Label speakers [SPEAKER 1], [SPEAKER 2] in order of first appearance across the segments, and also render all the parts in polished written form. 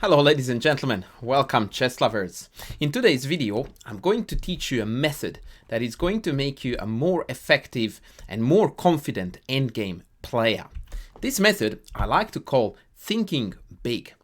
[SPEAKER 1] Hello ladies and gentlemen, welcome chess lovers. In today's video, I'm going to teach you a method that is going to make you a more effective and more confident endgame player. This method I like to call thinking big.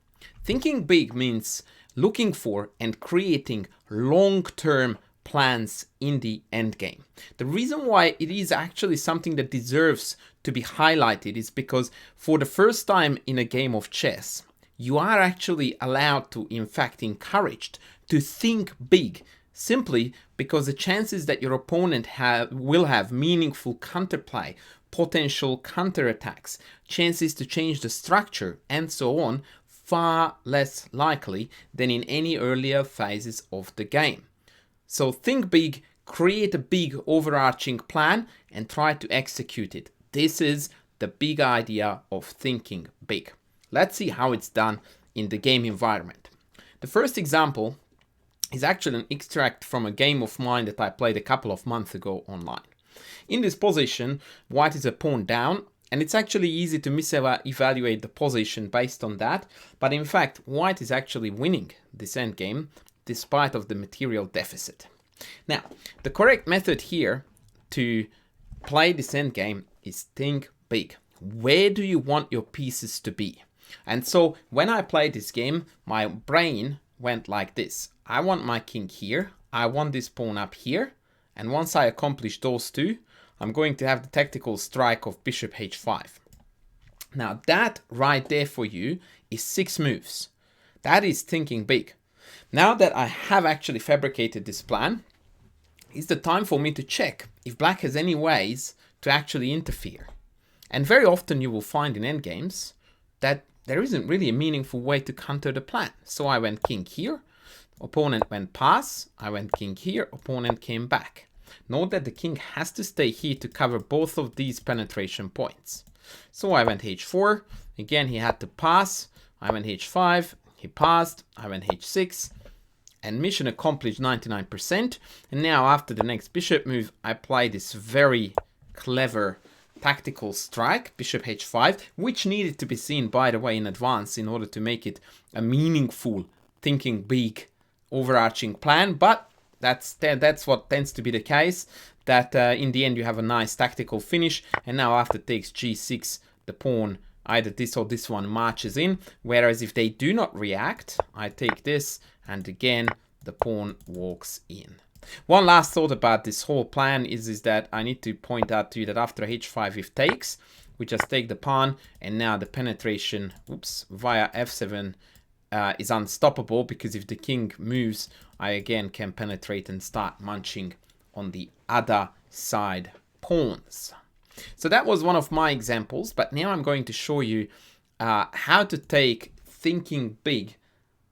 [SPEAKER 1] Thinking big means looking for and creating long-term plans in the endgame. The reason why it is actually something that deserves to be highlighted is because for the first time in a game of chess, you are actually allowed to, in fact, encouraged to think big, simply because the chances that your opponent will have meaningful counterplay, potential counterattacks, chances to change the structure, and so on, far less likely than in any earlier phases of the game. So think big, create a big overarching plan, and try to execute it. This is the big idea of thinking big. Let's see how it's done in the game environment. The first example is actually an extract from a game of mine that I played a couple of months ago online. In this position, white is a pawn down, and it's actually easy to misevaluate the position based on that, but in fact, white is actually winning this endgame despite of the material deficit. Now, the correct method here to play this endgame is think big. Where do you want your pieces to be? And so when I played this game, my brain went like this. I want my king here. I want this pawn up here. And once I accomplish those two, I'm going to have the tactical strike of bishop h5. Now that right there for you is 6 moves. That is thinking big. Now that I have actually fabricated this plan, it's the time for me to check if black has any ways to actually interfere. And very often you will find in endgames that there isn't really a meaningful way to counter the plan. So I went king here, opponent went pass, I went king here, opponent came back. Note that the king has to stay here to cover both of these penetration points. So I went h4, again he had to pass, I went h5, he passed, I went h6, and mission accomplished 99%. And now after the next bishop move, I play this very clever tactical strike, bishop h5, which needed to be seen, by the way, in advance in order to make it a meaningful, thinking big, overarching plan. But that's what tends to be the case, that in the end you have a nice tactical finish. And now after takes g6, the pawn, either this or this one, marches in. Whereas if they do not react, I take this, and again, the pawn walks in. One last thought about this whole plan is that I need to point out to you that after h5 if takes, we just take the pawn, and now the penetration, via f7 is unstoppable, because if the king moves, I again can penetrate and start munching on the other side pawns. So that was one of my examples, but now I'm going to show you how to take thinking big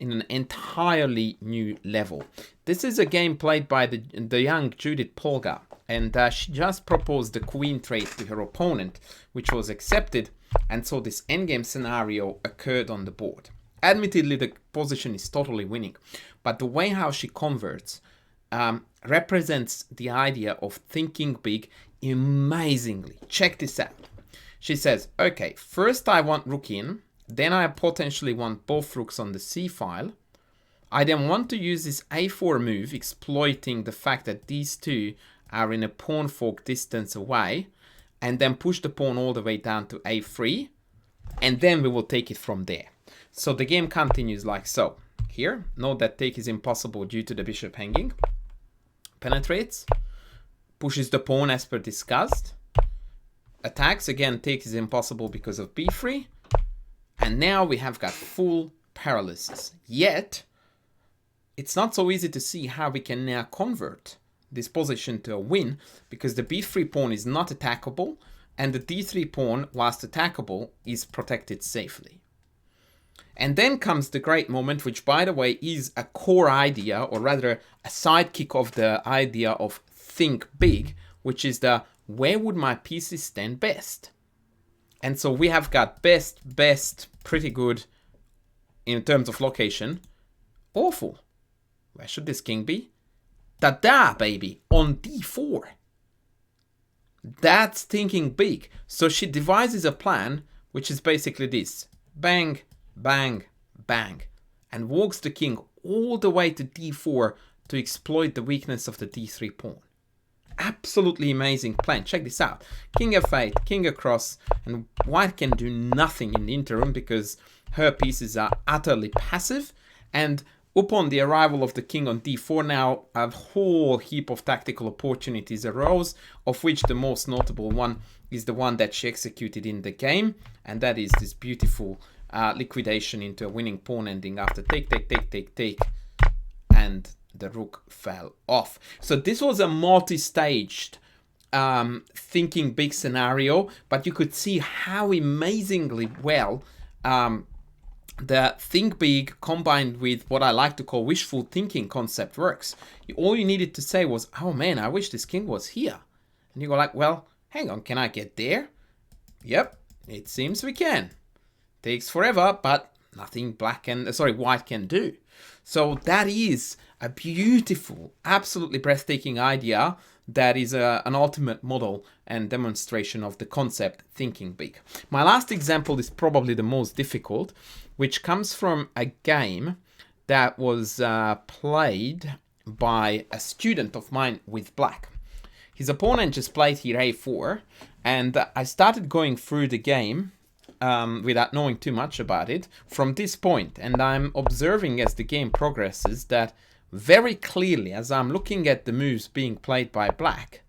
[SPEAKER 1] in an entirely new level. This is a game played by the young Judit Polgar, and she just proposed the queen trade to her opponent, which was accepted, and so this endgame scenario occurred on the board. Admittedly, the position is totally winning, but the way how she converts represents the idea of thinking big amazingly. Check this out. She says, okay, first I want rook in, then I potentially want both rooks on the c file. I then want to use this a4 move, exploiting the fact that these two are in a pawn fork distance away, and then push the pawn all the way down to a3, and then we will take it from there. So the game continues like so. Here, note that take is impossible due to the bishop hanging. Penetrates, pushes the pawn as per discussed, attacks, again take is impossible because of b3, and now we have got full paralysis. Yet, it's not so easy to see how we can now convert this position to a win, because the b3 pawn is not attackable, and the d3 pawn, whilst attackable, is protected safely. And then comes the great moment, which by the way is a core idea, or rather a sidekick of the idea of think big, which is the where would my pieces stand best? And so we have got best, pretty good in terms of location, awful. Where should this king be? Ta-da, baby, on d4. That's thinking big. So she devises a plan, which is basically this. Bang, bang, bang. and walks the king all the way to d4 to exploit the weakness of the d3 pawn. Absolutely amazing plan. Check this out. King f8, king across, and white can do nothing in the interim because her pieces are utterly passive. And upon the arrival of the king on d4, now a whole heap of tactical opportunities arose, of which the most notable one is the one that she executed in the game, and that is this beautiful liquidation into a winning pawn ending after take, take, take, take, take, and the rook fell off. So this was a multi-staged thinking big scenario, but you could see how amazingly well the think big combined with what I like to call wishful thinking concept works. All you needed to say was, oh man, I wish this king was here. And you go like, well, hang on, can I get there? Yep, it seems we can. Takes forever, but nothing white can do. So that is a beautiful, absolutely breathtaking idea that is an ultimate model and demonstration of the concept thinking big. My last example is probably the most difficult, which comes from a game that was played by a student of mine with black. His opponent just played here a4, and I started going through the game without knowing too much about it from this point, and I'm observing as the game progresses that very clearly, as I'm looking at the moves being played by black,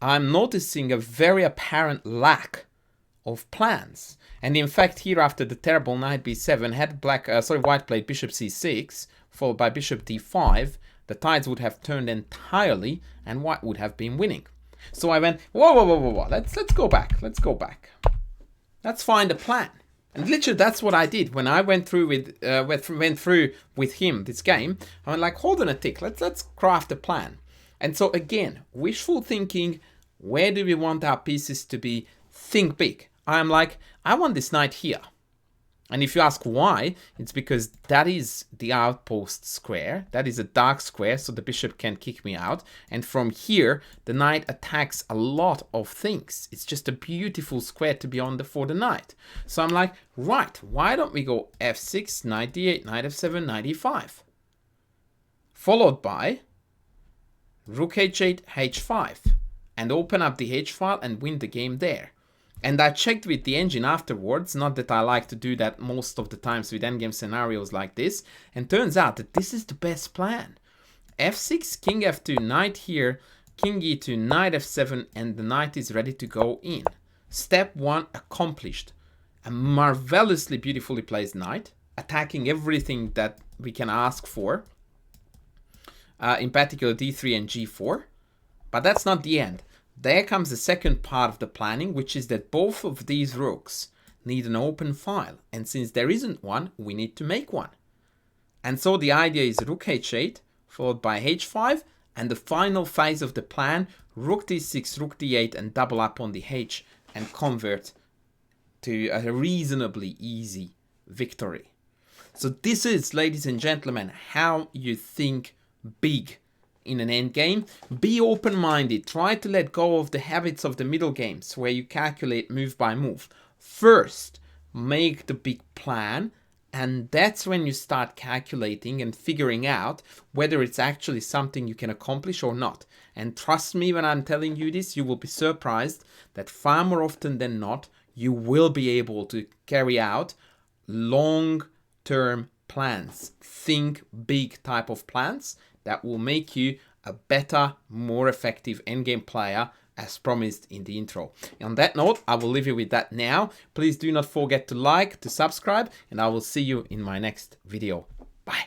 [SPEAKER 1] I'm noticing a very apparent lack of plans. And in fact, here after the terrible knight b7, had white played bishop c6 followed by bishop d5, the tides would have turned entirely and white would have been winning. So I went, whoa, let's go back. Let's find a plan. And literally that's what I did when I went through with him this game. I went like, hold on a tick, let's craft a plan. And so again, wishful thinking, where do we want our pieces to be? Think big. I'm like, I want this knight here. And if you ask why, it's because that is the outpost square. That is a dark square, so the bishop can kick me out. And from here, the knight attacks a lot of things. It's just a beautiful square to be on for the knight. So I'm like, right, why don't we go f6, knight d8, knight f7, knight e5. Followed by rook h8, h5. And open up the h file and win the game there. And I checked with the engine afterwards, not that I like to do that most of the times with endgame scenarios like this, and turns out that this is the best plan. f6, king f2, knight here, king e2, knight f7, and the knight is ready to go in. Step 1 accomplished. A marvelously beautifully placed knight, attacking everything that we can ask for, in particular d3 and g4. But that's not the end. There comes the second part of the planning, which is that both of these rooks need an open file. And since there isn't one, we need to make one. And so the idea is rook h8, followed by h5, and the final phase of the plan, rook d6, rook d8, and double up on the h, and convert to a reasonably easy victory. So this is, ladies and gentlemen, how you think big in an endgame. Be open-minded. Try to let go of the habits of the middle games where you calculate move by move. First, make the big plan, and that's when you start calculating and figuring out whether it's actually something you can accomplish or not. And trust me when I'm telling you this, you will be surprised that far more often than not, you will be able to carry out long-term plans. Think big type of plans that will make you a better, more effective endgame player as promised in the intro. On that note, I will leave you with that now. Please do not forget to like, to subscribe, and I will see you in my next video. Bye.